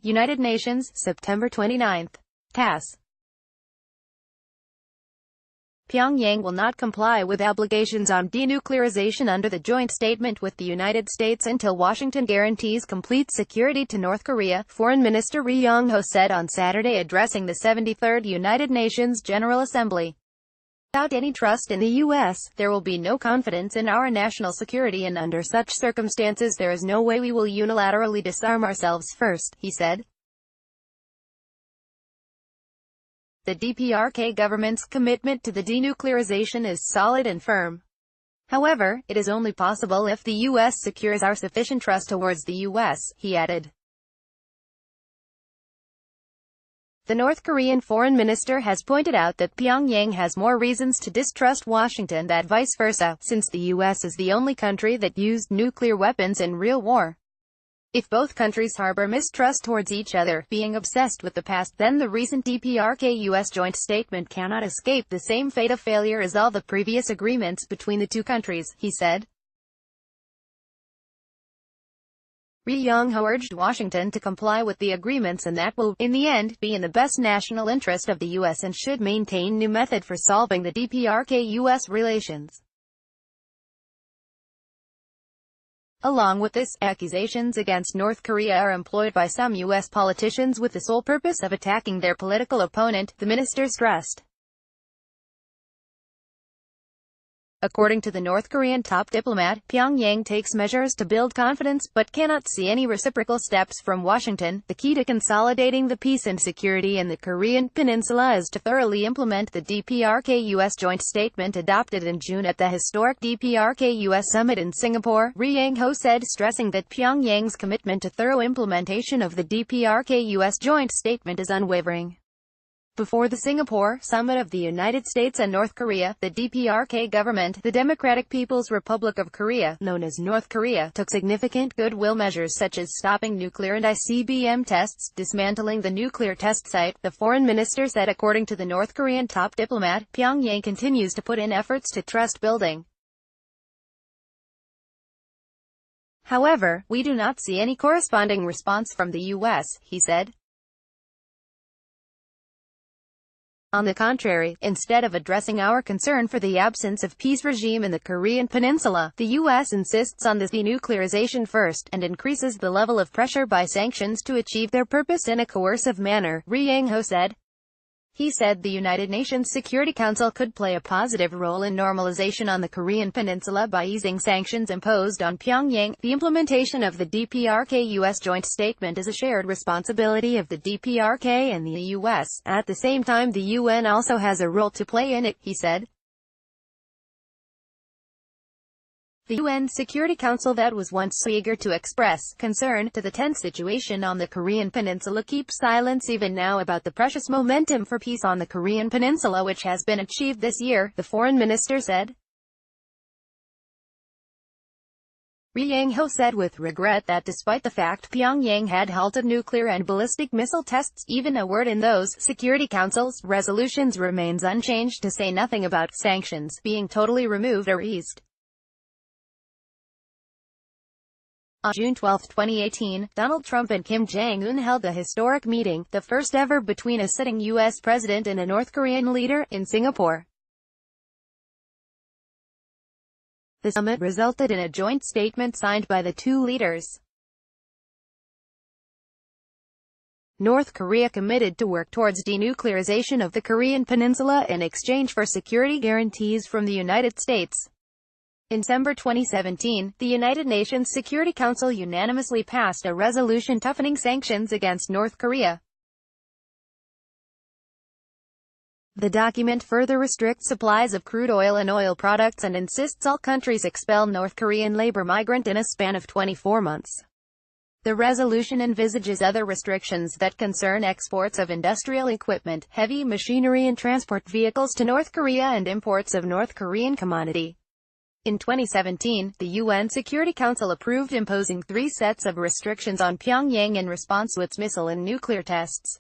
United Nations, September 29. TASS. Pyongyang will not comply with obligations on denuclearization under the joint statement with the United States until Washington guarantees complete security to North Korea, Foreign Minister Ri Yong-ho said on Saturday addressing the 73rd United Nations General Assembly. Without any trust in the U.S., there will be no confidence in our national security, and under such circumstances there is no way we will unilaterally disarm ourselves first, he said. The DPRK government's commitment to the denuclearization is solid and firm. However, it is only possible if the U.S. secures our sufficient trust towards the U.S., he added. The North Korean foreign minister has pointed out that Pyongyang has more reasons to distrust Washington than vice versa, since the U.S. is the only country that used nuclear weapons in real war. If both countries harbor mistrust towards each other, being obsessed with the past, then the recent DPRK-US joint statement cannot escape the same fate of failure as all the previous agreements between the two countries, he said. Ri Yong-ho urged Washington to comply with the agreements, and that will, in the end, be in the best national interest of the U.S. and should maintain new method for solving the DPRK-US relations. Along with this, accusations against North Korea are employed by some U.S. politicians with the sole purpose of attacking their political opponent, the minister stressed. According to the North Korean top diplomat, Pyongyang takes measures to build confidence, but cannot see any reciprocal steps from Washington. The key to consolidating the peace and security in the Korean Peninsula is to thoroughly implement the DPRK-US joint statement adopted in June at the historic DPRK-US summit in Singapore, Ri Yong-ho said, stressing that Pyongyang's commitment to thorough implementation of the DPRK-US joint statement is unwavering. Before the Singapore summit of the United States and North Korea, the DPRK government, the Democratic People's Republic of Korea, known as North Korea, took significant goodwill measures such as stopping nuclear and ICBM tests, dismantling the nuclear test site, the foreign minister said. According to the North Korean top diplomat, Pyongyang continues to put in efforts to trust building. However, we do not see any corresponding response from the U.S., he said. On the contrary, instead of addressing our concern for the absence of peace regime in the Korean Peninsula, the U.S. insists on this denuclearization first, and increases the level of pressure by sanctions to achieve their purpose in a coercive manner, Ri Yong-ho said. He said the United Nations Security Council could play a positive role in normalization on the Korean Peninsula by easing sanctions imposed on Pyongyang. The implementation of the DPRK-US joint statement is a shared responsibility of the DPRK and the U.S. At the same time, the UN also has a role to play in it, he said. The UN Security Council, that was once so eager to express concern to the tense situation on the Korean Peninsula, keeps silence even now about the precious momentum for peace on the Korean Peninsula which has been achieved this year, the foreign minister said. Ri Yong-ho said with regret that despite the fact Pyongyang had halted nuclear and ballistic missile tests, even a word in those Security Council's resolutions remains unchanged, to say nothing about sanctions being totally removed or eased. On June 12, 2018, Donald Trump and Kim Jong-un held a historic meeting, the first ever between a sitting U.S. president and a North Korean leader, in Singapore. The summit resulted in a joint statement signed by the two leaders. North Korea committed to work towards denuclearization of the Korean Peninsula in exchange for security guarantees from the United States. In December 2017, the United Nations Security Council unanimously passed a resolution toughening sanctions against North Korea. The document further restricts supplies of crude oil and oil products and insists all countries expel North Korean labor migrant in a span of 24 months. The resolution envisages other restrictions that concern exports of industrial equipment, heavy machinery and transport vehicles to North Korea and imports of North Korean commodity. In 2017, the UN Security Council approved imposing 3 sets of restrictions on Pyongyang in response to its missile and nuclear tests.